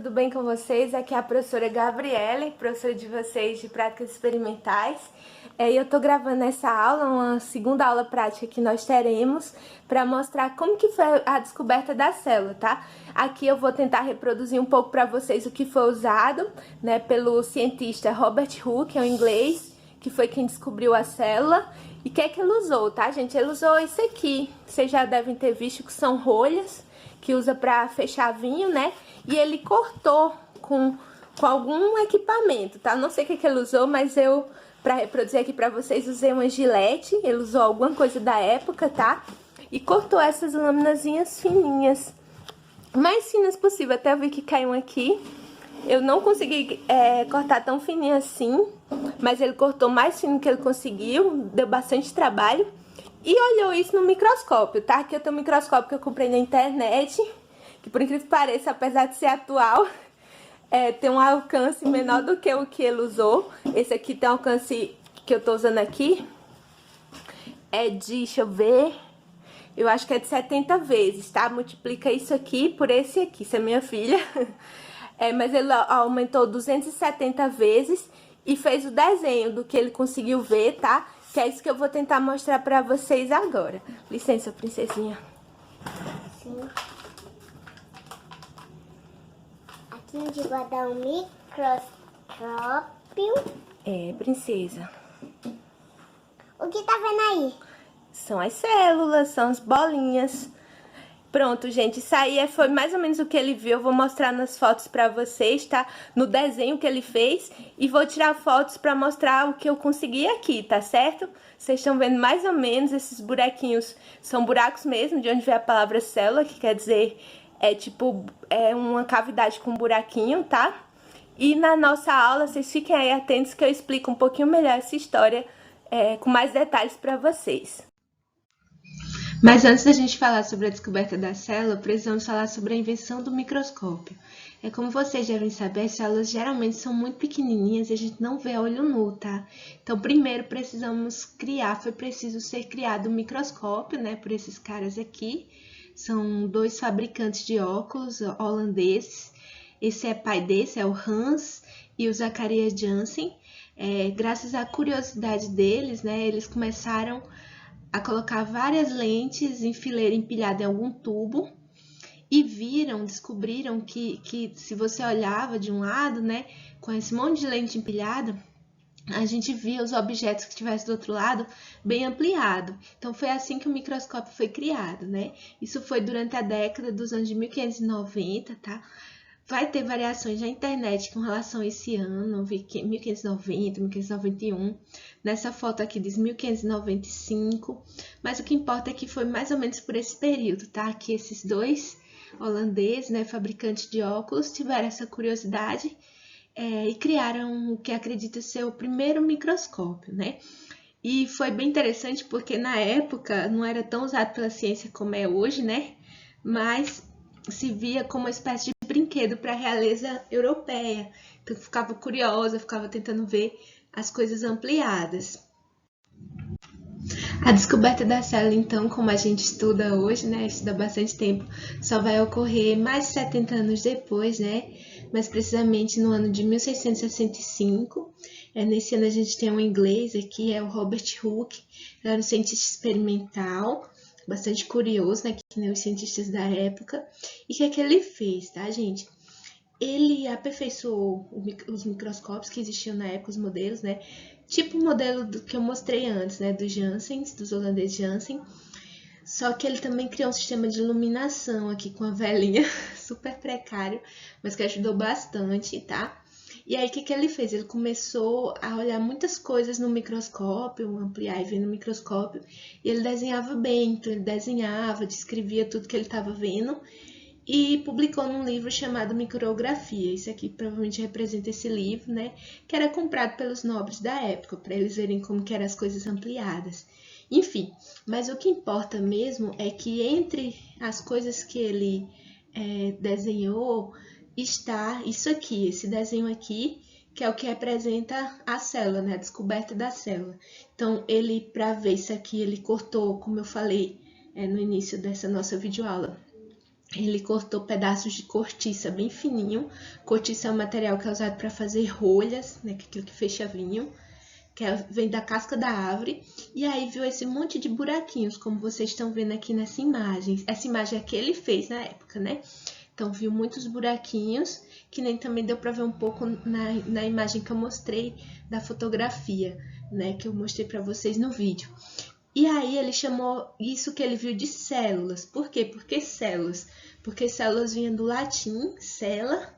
tudo bem com vocês? Aqui é a professora Gabriele, professora de vocês de práticas experimentais. E eu tô gravando essa aula, uma segunda aula prática que nós teremos, para mostrar como que foi a descoberta da célula, tá? Aqui eu vou tentar reproduzir um pouco para vocês o que foi usado, né, pelo cientista Robert Hooke, é um inglês, que foi quem descobriu a célula. E o que é que ele usou, tá, gente? Ele usou isso aqui, vocês já devem ter visto que são rolhas, que usa para fechar vinho, né? E ele cortou com algum equipamento, tá? Não sei o que ele usou, mas eu, para reproduzir aqui para vocês, usei uma gilete. Ele usou alguma coisa da época, tá? E cortou essas laminazinhas fininhas, mais finas possível. Até eu vi que caiu aqui. Eu não consegui cortar tão fininho assim, mas ele cortou mais fino que ele conseguiu, deu bastante trabalho. E olhou isso no microscópio, tá? Aqui eu tenho um microscópio que eu comprei na internet, que por incrível que pareça, apesar de ser atual, tem um alcance menor do que o que ele usou. Esse aqui tem um alcance que eu tô usando aqui, deixa eu ver, eu acho que é de 70 vezes, tá? Multiplica isso aqui por esse aqui, isso é minha filha. Mas ele aumentou 270 vezes e fez o desenho do que ele conseguiu ver, tá? Que é isso que eu vou tentar mostrar pra vocês agora. Licença, princesinha. Sim. Aqui a gente vai dar um microscópio. Princesa. O que tá vendo aí? São as células, são as bolinhas. Pronto, gente, isso aí foi mais ou menos o que ele viu. Eu vou mostrar nas fotos pra vocês, tá? No desenho que ele fez. E vou tirar fotos pra mostrar o que eu consegui aqui, tá certo? Vocês estão vendo mais ou menos esses buraquinhos. São buracos mesmo, de onde vem a palavra célula, que quer dizer, uma cavidade com um buraquinho, tá? E na nossa aula, vocês fiquem aí atentos que eu explico um pouquinho melhor essa história, com mais detalhes pra vocês. Mas antes da gente falar sobre a descoberta da célula, precisamos falar sobre a invenção do microscópio. Como vocês devem saber, as células geralmente são muito pequenininhas e a gente não vê a olho nu, tá? Então, primeiro foi preciso ser criado um microscópio, né, por esses caras aqui. São dois fabricantes de óculos holandeses. Esse pai desse é o Hans e o Zacharias Janssen. Graças à curiosidade deles, né, eles começaram a colocar várias lentes em fileira empilhada em algum tubo e descobriram que se você olhava de um lado, né, com esse monte de lente empilhada, a gente via os objetos que estivessem do outro lado bem ampliado. Então foi assim que o microscópio foi criado, né? Isso foi durante a década dos anos de 1590, tá? Vai ter variações na internet com relação a esse ano, 1590, 1591. Nessa foto aqui diz 1595, mas o que importa é que foi mais ou menos por esse período, tá? Que esses dois holandeses, né, fabricantes de óculos, tiveram essa curiosidade e criaram o que acredita ser o primeiro microscópio, né? E foi bem interessante porque na época não era tão usado pela ciência como é hoje, né? Mas se via como uma espécie de brinquedo para a realeza europeia. Então ficava curiosa, ficava tentando ver as coisas ampliadas. A descoberta da célula, então, como a gente estuda hoje, né, estuda há bastante tempo, só vai ocorrer mais de 70 anos depois, né, mais precisamente no ano de 1665. Nesse ano a gente tem um inglês aqui, é o Robert Hooke, ele era um cientista experimental, bastante curioso, né, que nem os cientistas da época. E o que é que ele fez, tá, gente? Ele aperfeiçoou os microscópios que existiam na época, os modelos, né? Tipo o modelo que eu mostrei antes, né? Dos holandeses Janssen. Só que ele também criou um sistema de iluminação aqui com a velinha, super precário, mas que ajudou bastante, tá? E aí, o que ele fez? Ele começou a olhar muitas coisas no microscópio, ampliar e ver no microscópio, e ele desenhava bem, então ele desenhava, descrevia tudo que ele estava vendo, e publicou num livro chamado Micrografia. Isso aqui provavelmente representa esse livro, né? Que era comprado pelos nobres da época, para eles verem como que eram as coisas ampliadas. Enfim, mas o que importa mesmo é que entre as coisas que ele desenhou está isso aqui, esse desenho aqui, que é o que representa a célula, né? A descoberta da célula. Então, para ver isso aqui, ele cortou, como eu falei no início dessa nossa videoaula, ele cortou pedaços de cortiça bem fininho. Cortiça é um material que é usado para fazer rolhas, né, que é aquilo que fecha vinho, vem da casca da árvore. E aí viu esse monte de buraquinhos, como vocês estão vendo aqui nessa imagem. Essa imagem é que ele fez na época, né? Então viu muitos buraquinhos, que nem também deu para ver um pouco na imagem que eu mostrei da fotografia, né, que eu mostrei para vocês no vídeo. E aí ele chamou isso que ele viu de células. Por quê? Porque células? Porque células vinham do latim, cella,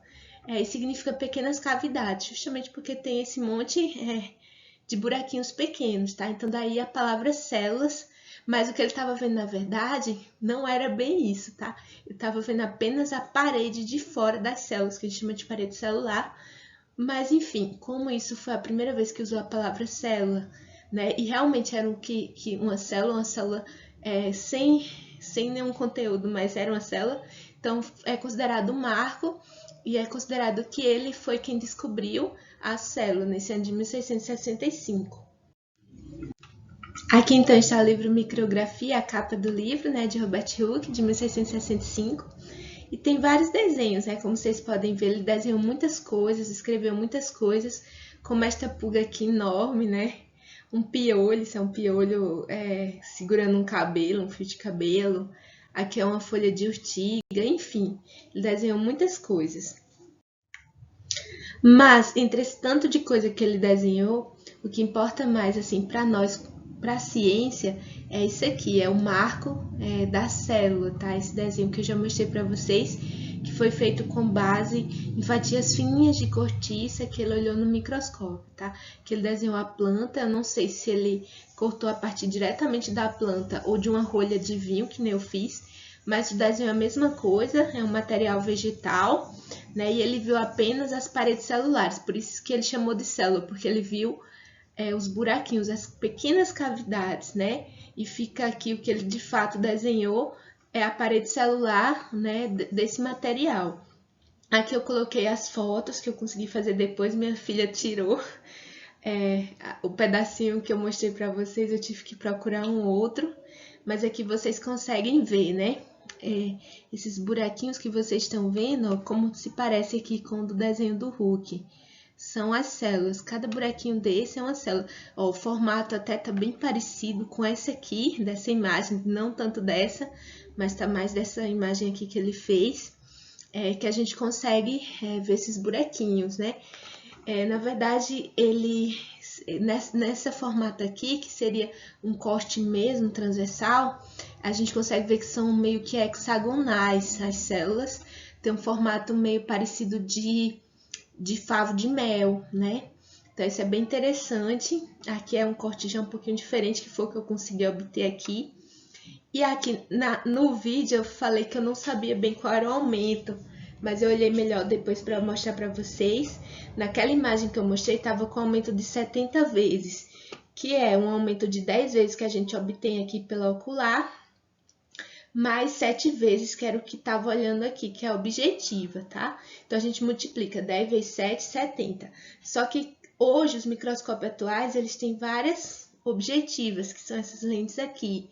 e significa pequenas cavidades, justamente porque tem esse monte de buraquinhos pequenos, tá? Então daí a palavra células, mas o que ele estava vendo na verdade não era bem isso, tá? Ele estava vendo apenas a parede de fora das células, que a gente chama de parede celular. Mas enfim, como isso foi a primeira vez que usou a palavra célula, né? E realmente era uma célula sem nenhum conteúdo, mas era uma célula. Então é considerado um marco e é considerado que ele foi quem descobriu a célula nesse ano de 1665. Aqui então está o livro Micrografia, a capa do livro, né, de Robert Hooke, de 1665. E tem vários desenhos, né? Como vocês podem ver, ele desenhou muitas coisas, escreveu muitas coisas, como esta pulga aqui enorme, né? Um piolho, isso é um piolho segurando um cabelo, um fio de cabelo. Aqui é uma folha de urtiga, enfim, ele desenhou muitas coisas. Mas, entre esse tanto de coisa que ele desenhou, o que importa mais, assim, para nós, para a ciência, é isso aqui, é o marco da célula, tá? Esse desenho que eu já mostrei para vocês, que foi feito com base em fatias fininhas de cortiça que ele olhou no microscópio, tá? Que ele desenhou a planta, eu não sei se ele cortou a partir diretamente da planta ou de uma rolha de vinho, que nem eu fiz, mas o desenho é a mesma coisa, é um material vegetal, né? E ele viu apenas as paredes celulares, por isso que ele chamou de célula, porque ele viu os buraquinhos, as pequenas cavidades, né? E fica aqui o que ele de fato desenhou, é a parede celular, né, desse material. Aqui eu coloquei as fotos que eu consegui fazer depois, minha filha tirou o pedacinho que eu mostrei para vocês, eu tive que procurar um outro, mas aqui vocês conseguem ver, né? Esses buraquinhos que vocês estão vendo, ó, como se parece aqui com o do desenho do Hooke. São as células, cada buraquinho desse é uma célula. Ó, o formato até tá bem parecido com essa aqui, dessa imagem, não tanto dessa, mas tá mais dessa imagem aqui que ele fez, que a gente consegue ver esses buraquinhos, né? Na verdade, ele, nessa formato aqui, que seria um corte mesmo transversal, a gente consegue ver que são meio que hexagonais as células, tem um formato meio parecido de favo de mel, né? Então isso é bem interessante. Aqui é um corte já um pouquinho diferente, que foi o que eu consegui obter aqui. E aqui no vídeo eu falei que eu não sabia bem qual era o aumento, mas eu olhei melhor depois para mostrar para vocês. Naquela imagem que eu mostrei estava com aumento de 70 vezes, que é um aumento de 10 vezes que a gente obtém aqui pela ocular, mais 7 vezes, que era o que estava olhando aqui, que é a objetiva, tá? Então, a gente multiplica 10 vezes 7, 70. Só que hoje, os microscópios atuais, eles têm várias objetivas, que são essas lentes aqui,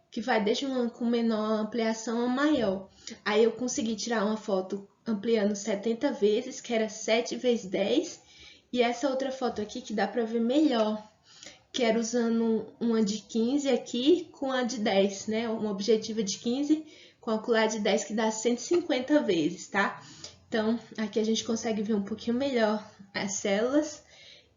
que vai desde uma com menor ampliação a maior. Aí, eu consegui tirar uma foto ampliando 70 vezes, que era 7 vezes 10, e essa outra foto aqui, que dá para ver melhor, que era usando uma de 15 aqui com a de 10, né? Uma objetiva de 15 com a ocular de 10, que dá 150 vezes, tá? Então, aqui a gente consegue ver um pouquinho melhor as células.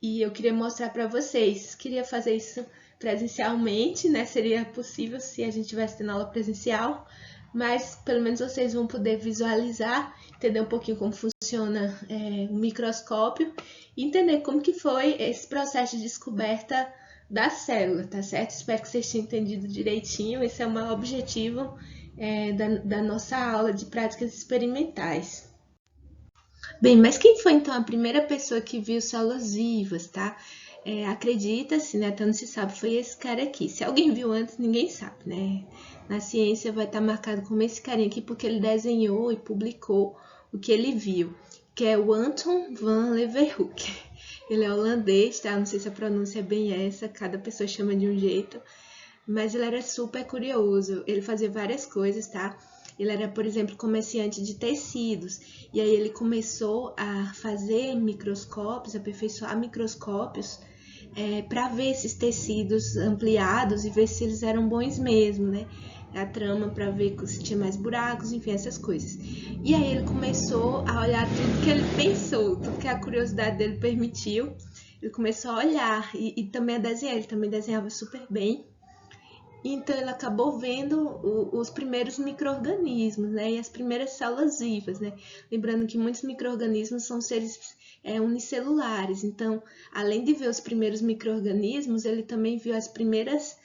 E eu queria mostrar para vocês. Queria fazer isso presencialmente, né? Seria possível se a gente tivesse tendo aula presencial. Mas, pelo menos, vocês vão poder visualizar, entender um pouquinho como funciona o microscópio e entender como que foi esse processo de descoberta da célula, tá certo? Espero que vocês tenham entendido direitinho. Esse é o maior objetivo da nossa aula de práticas experimentais. Bem, mas quem foi então a primeira pessoa que viu células vivas, tá? Acredita-se, né? Até não se sabe, foi esse cara aqui. Se alguém viu antes, ninguém sabe, né? Na ciência vai estar marcado como esse carinha aqui, porque ele desenhou e publicou o que ele viu, que é o Anton van Leeuwenhoek. Ele é holandês, tá? Não sei se a pronúncia é bem essa, cada pessoa chama de um jeito, mas ele era super curioso, ele fazia várias coisas, tá? Ele era, por exemplo, comerciante de tecidos. E aí ele começou a fazer microscópios, aperfeiçoar microscópios, para ver esses tecidos ampliados e ver se eles eram bons mesmo, né? A trama para ver se tinha mais buracos, enfim, essas coisas. E aí ele começou a olhar tudo que ele pensou, tudo que a curiosidade dele permitiu. Ele começou a olhar e também a desenhar. Ele também desenhava super bem. Então ele acabou vendo os primeiros micro-organismos, né? E as primeiras células vivas, né? Lembrando que muitos micro-organismos são seres unicelulares. Então, além de ver os primeiros micro-organismos, ele também viu as primeiras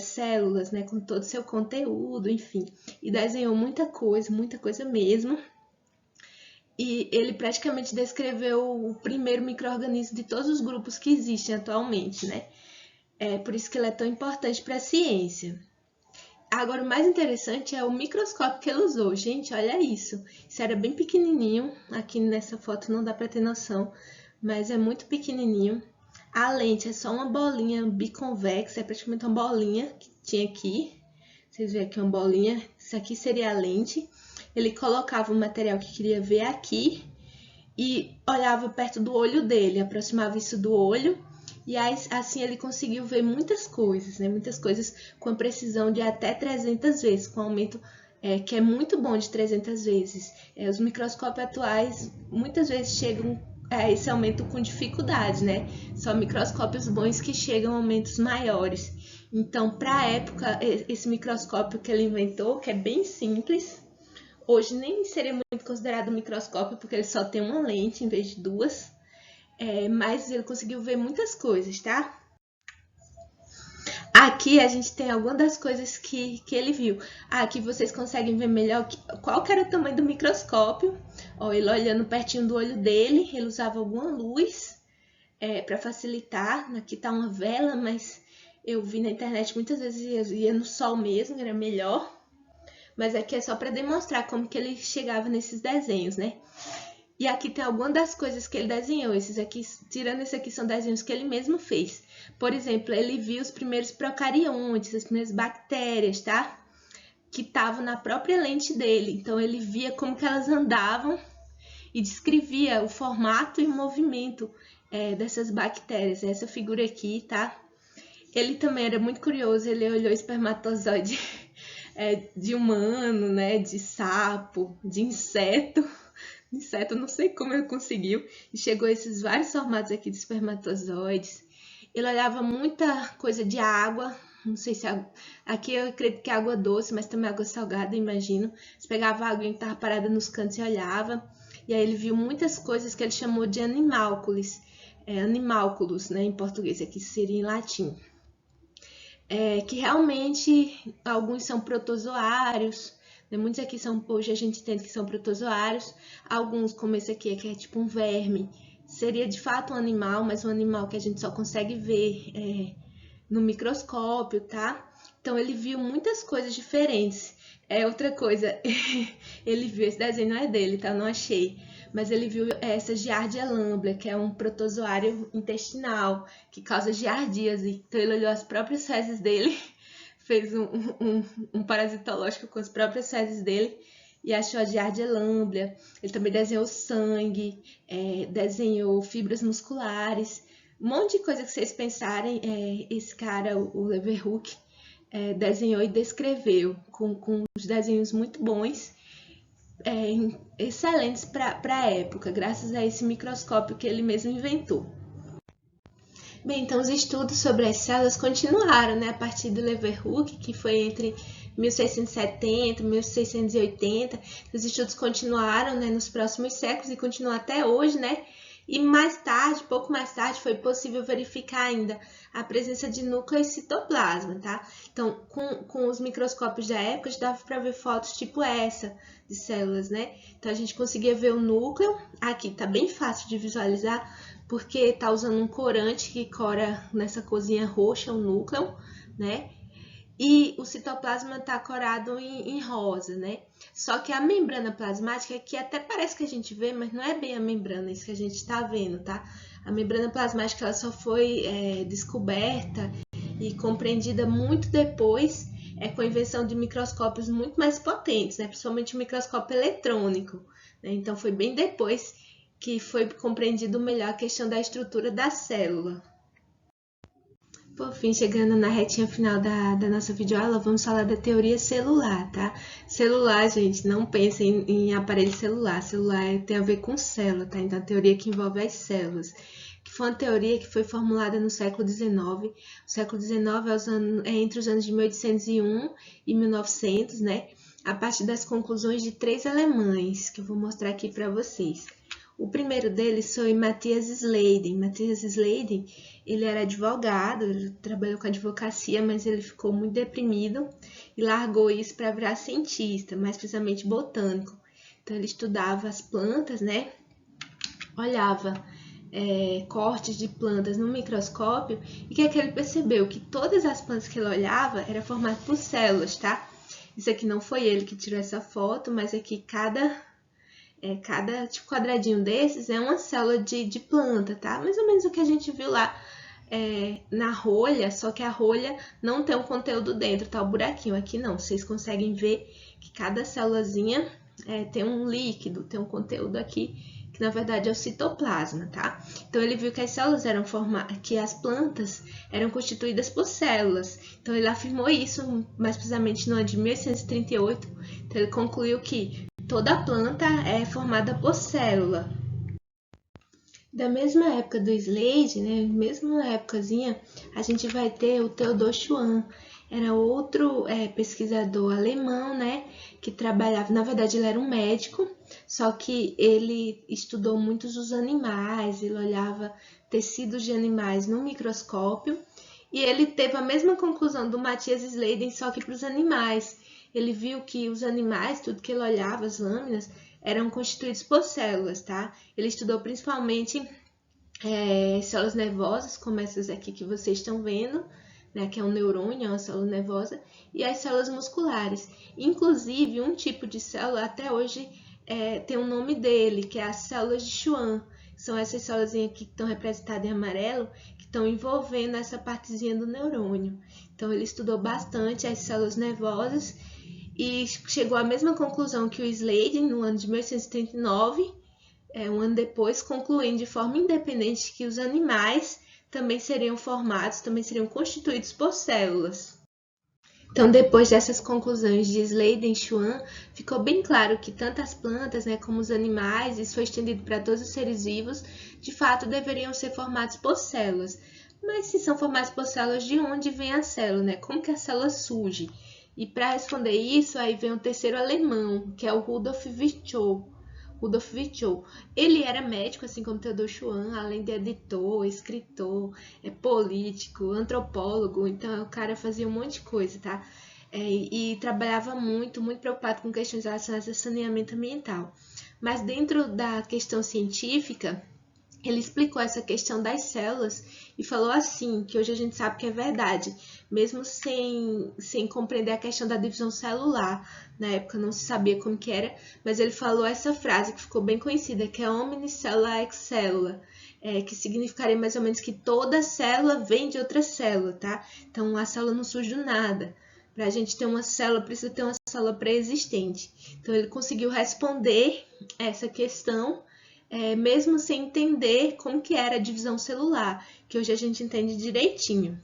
células, né? Com todo o seu conteúdo, enfim. E desenhou muita coisa mesmo. E ele praticamente descreveu o primeiro micro-organismo de todos os grupos que existem atualmente, né? Por isso que ele é tão importante para a ciência. Agora, o mais interessante é o microscópio que ele usou. Gente, olha isso. Isso era bem pequenininho. Aqui nessa foto não dá para ter noção, mas é muito pequenininho. A lente é só uma bolinha biconvexa, é praticamente uma bolinha que tinha aqui. Vocês veem aqui uma bolinha. Isso aqui seria a lente. Ele colocava o material que queria ver aqui e olhava perto do olho dele, aproximava isso do olho. E aí, assim ele conseguiu ver muitas coisas, né? Muitas coisas com a precisão de até 300 vezes, com aumento que é muito bom de 300 vezes. Os microscópios atuais muitas vezes chegam a esse aumento com dificuldade, né? São microscópios bons que chegam a aumentos maiores. Então, para a época, esse microscópio que ele inventou, que é bem simples, hoje nem seria muito considerado um microscópio, porque ele só tem uma lente em vez de duas. Mas ele conseguiu ver muitas coisas, tá? Aqui a gente tem algumas das coisas que ele viu. Aqui vocês conseguem ver melhor qual que era o tamanho do microscópio. Ó, ele olhando pertinho do olho dele, ele usava alguma luz para facilitar. Aqui tá uma vela, mas eu vi na internet muitas vezes ia no sol mesmo, era melhor. Mas aqui é só para demonstrar como que ele chegava nesses desenhos, né? E aqui tem algumas das coisas que ele desenhou. Esses aqui, tirando esse aqui, são desenhos que ele mesmo fez. Por exemplo, ele viu os primeiros procariontes, as primeiras bactérias, tá? Que estavam na própria lente dele. Então, ele via como que elas andavam e descrevia o formato e o movimento dessas bactérias. Essa figura aqui, tá? Ele também era muito curioso, ele olhou espermatozoide de humano, né? De sapo, de inseto. Inseto, não sei como ele conseguiu, e chegou a esses vários formatos aqui de espermatozoides. Ele olhava muita coisa de água, não sei se aqui eu acredito que é água doce, mas também água salgada, imagino. Você pegava a água e estava parada nos cantos e olhava, e aí ele viu muitas coisas que ele chamou de animálculos, animálculos, né, em português, aqui seria em latim. Que realmente alguns são protozoários. Muitos aqui hoje a gente entende que são protozoários, alguns como esse aqui, que é tipo um verme, seria de fato um animal, mas um animal que a gente só consegue ver no microscópio, tá? Então ele viu muitas coisas diferentes. Outra coisa, ele viu, esse desenho não é dele, tá? Eu não achei, mas ele viu essa Giardia lamblia, que é um protozoário intestinal, que causa giardíase. Então ele olhou as próprias fezes dele, fez um parasitológico com as próprias fezes dele e achou a Giardia lamblia. Ele também desenhou sangue, desenhou fibras musculares, um monte de coisa que vocês pensarem, esse cara, o Leeuwenhoek, desenhou e descreveu com os desenhos muito bons, excelentes para a época, graças a esse microscópio que ele mesmo inventou. Bem, então os estudos sobre as células continuaram, né, a partir do Leeuwenhoek, que foi entre 1670 e 1680. Os estudos continuaram, né, nos próximos séculos e continuam até hoje, né? E mais tarde, pouco mais tarde, foi possível verificar ainda a presença de núcleo e citoplasma, tá? Então, com os microscópios da época, dava para ver fotos tipo essa de células, né? Então, a gente conseguia ver o núcleo. Aqui tá bem fácil de visualizar, porque tá usando um corante que cora nessa corzinha roxa o núcleo, né? E o citoplasma tá corado em rosa, né? Só que a membrana plasmática aqui até parece que a gente vê, mas não é bem a membrana isso que a gente tá vendo, tá? A membrana plasmática ela só foi descoberta e compreendida muito depois com a invenção de microscópios muito mais potentes, né? Principalmente o microscópio eletrônico, né? Então, foi bem depois que foi compreendido melhor a questão da estrutura da célula. Por fim, chegando na retinha final da nossa videoaula, vamos falar da teoria celular, tá? Celular, gente, não pensem em aparelho celular. Celular tem a ver com célula, tá? Então, a teoria que envolve as células. Que foi uma teoria que foi formulada no século XIX. O século XIX é entre os anos de 1801 e 1900, né? A partir das conclusões de 3 alemães, que eu vou mostrar aqui para vocês. O primeiro deles foi Matthias Schleiden. Matthias Schleiden, ele era advogado, ele trabalhou com advocacia, mas ele ficou muito deprimido e largou isso para virar cientista, mais precisamente botânico. Então, ele estudava as plantas, né? Olhava cortes de plantas no microscópio e que ele percebeu que todas as plantas que ele olhava eram formadas por células, tá? Isso aqui não foi ele que tirou essa foto, mas aqui cada tipo, quadradinho desses é uma célula de planta, tá? Mais ou menos o que a gente viu lá na rolha, só que a rolha não tem um conteúdo dentro, tá? O buraquinho aqui não. Vocês conseguem ver que cada célulazinha tem um líquido, tem um conteúdo aqui, que na verdade é o citoplasma, tá? Então, ele viu que as células que as plantas eram constituídas por células. Então, ele afirmou isso, mais precisamente no ano de 1838. Então, ele concluiu que toda planta é formada por célula. Da mesma época do Slade, né, mesma épocazinha, a gente vai ter o Theodor Schwann. Era outro pesquisador alemão, né, que trabalhava, na verdade ele era um médico, só que ele estudou muitos os animais, ele olhava tecidos de animais no microscópio, e ele teve a mesma conclusão do Matthias Schleiden, só que para os animais. Ele viu que os animais, tudo que ele olhava, as lâminas, eram constituídos por células, tá? Ele estudou principalmente células nervosas, como essas aqui que vocês estão vendo, né, que é um neurônio, é uma célula nervosa, e as células musculares. Inclusive, um tipo de célula, até hoje, tem o nome dele, que é as células de Schwann. São essas células aqui que estão representadas em amarelo, que estão envolvendo essa partezinha do neurônio. Então, ele estudou bastante as células nervosas e chegou à mesma conclusão que o Schleiden, no ano de 1839, um ano depois, concluindo de forma independente que os animais também seriam formados, também seriam constituídos por células. Então, depois dessas conclusões de Schleiden e Schwann, ficou bem claro que tanto as plantas, né, como os animais, isso foi estendido para todos os seres vivos, de fato deveriam ser formados por células. Mas se são formados por células, de onde vem a célula, né? Como que a célula surge? E para responder isso, aí vem o terceiro alemão, que é o Rudolf Virchow. Rudolf Virchow. Ele era médico, assim como Theodor Schwann, além de editor, escritor, político, antropólogo. Então, o cara fazia um monte de coisa, tá? E trabalhava muito preocupado com questões relacionadas a saneamento ambiental. Mas dentro da questão científica, ele explicou essa questão das células e falou assim, que hoje a gente sabe que é verdade, mesmo sem compreender a questão da divisão celular. Na época não se sabia como que era, mas ele falou essa frase que ficou bem conhecida, que é omni cellula ex cellula, que significaria mais ou menos que toda célula vem de outra célula, tá? Então, a célula não surge do nada. Para a gente ter uma célula, precisa ter uma célula pré-existente. Então, ele conseguiu responder essa questão, mesmo sem entender como que era a divisão celular, que hoje a gente entende direitinho.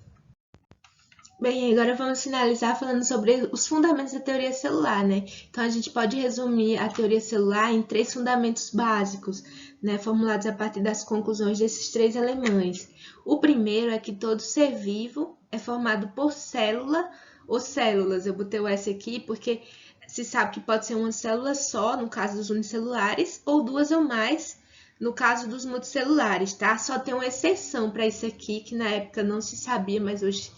Bem, agora vamos finalizar falando sobre os fundamentos da teoria celular, né? Então, a gente pode resumir a teoria celular em 3 fundamentos básicos, né, formulados a partir das conclusões desses 3 alemães. O primeiro é que todo ser vivo é formado por célula ou células. Eu botei o S aqui porque se sabe que pode ser uma célula só, no caso dos unicelulares, ou 2 ou mais, no caso dos multicelulares, tá? Só tem uma exceção para isso aqui, que na época não se sabia, mas hoje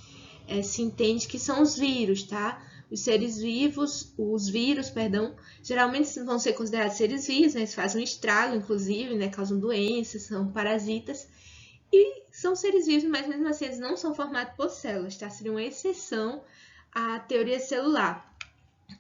se entende que são os vírus, tá? Os seres vivos, os vírus, perdão, geralmente vão ser considerados seres vivos, né? Eles fazem um estrago, inclusive, né? Causam doenças, são parasitas. E são seres vivos, mas mesmo assim eles não são formados por células, tá? Seria uma exceção à teoria celular.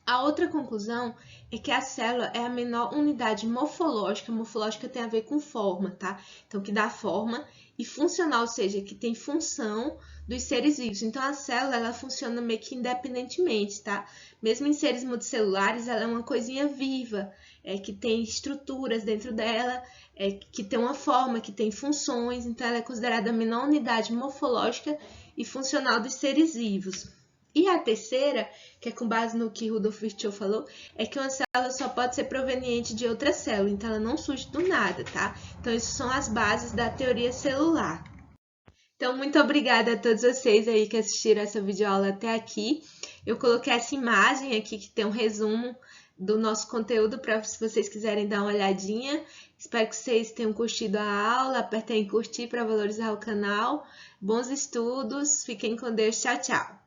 A outra conclusão é que a célula é a menor unidade morfológica. Morfológica tem a ver com forma, tá? Então, que dá forma, e funcional, ou seja, que tem função dos seres vivos. Então, a célula, ela funciona meio que independentemente, tá? Mesmo em seres multicelulares, ela é uma coisinha viva, que tem estruturas dentro dela, que tem uma forma, que tem funções. Então, ela é considerada a menor unidade morfológica e funcional dos seres vivos. E a terceira, que é com base no que Rudolf Virchow falou, é que uma célula só pode ser proveniente de outra célula, então ela não surge do nada, tá? Então, isso são as bases da teoria celular. Então, muito obrigada a todos vocês aí que assistiram essa videoaula até aqui. Eu coloquei essa imagem aqui que tem um resumo do nosso conteúdo para se vocês quiserem dar uma olhadinha. Espero que vocês tenham curtido a aula, apertem em curtir para valorizar o canal. Bons estudos, fiquem com Deus, tchau, tchau!